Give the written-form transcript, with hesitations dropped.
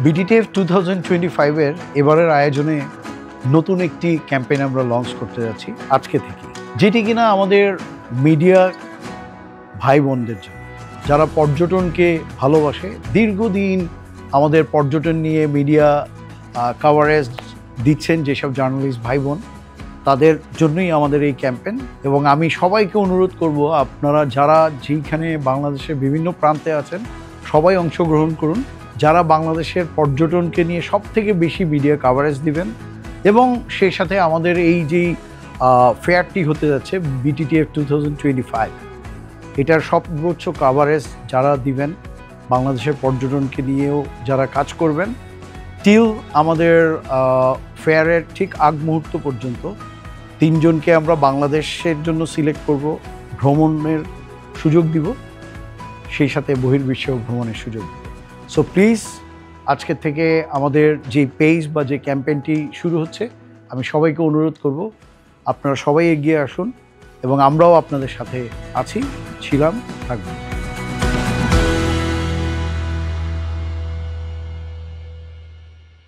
বিটিটিএফ 2025 এর এবারের আয়োজনে নতুন একটি ক্যাম্পেইন আমরা লঞ্চ করতে যাচ্ছি আজকে থেকে, যেটি কিনা আমাদের মিডিয়া ভাই বোনদের জন্য, যারা পর্যটনকে ভালোবাসে, দীর্ঘদিন আমাদের পর্যটন নিয়ে মিডিয়া কভারেজ দিচ্ছেন যেসব জার্নালিস্ট ভাই বোন, তাদের জন্যই আমাদের এই ক্যাম্পেইন। এবং আমি সবাইকে অনুরোধ করব, আপনারা যারা যেইখানে বাংলাদেশের বিভিন্ন প্রান্তে আছেন সবাই অংশগ্রহণ করুন, যারা বাংলাদেশের পর্যটনকে নিয়ে সবথেকে বেশি মিডিয়া কভারেজ দিবেন। এবং সেই সাথে আমাদের এই যেই ফেয়ারটি হতে যাচ্ছে বিটিটিএফ 2025, এটার সর্বোচ্চ কভারেজ যারা দিবেন, বাংলাদেশের পর্যটনকে নিয়েও যারা কাজ করবেন, টিল আমাদের ফেয়ারের ঠিক আগ মুহূর্ত পর্যন্ত 3 জনকে আমরা বাংলাদেশের জন্য সিলেক্ট করব, ভ্রমণের সুযোগ দিব, সেই সাথে বহির্বিশ্বেও ভ্রমণের সুযোগ দিব। সো প্লিজ, আজকের থেকে আমাদের যে পেজ বা যে ক্যাম্পেইনটি শুরু হচ্ছে, আমি সবাইকে অনুরোধ করব আপনারা সবাই এগিয়ে আসুন এবং আমরাও আপনাদের সাথে আছি, ছিলাম, থাকবো।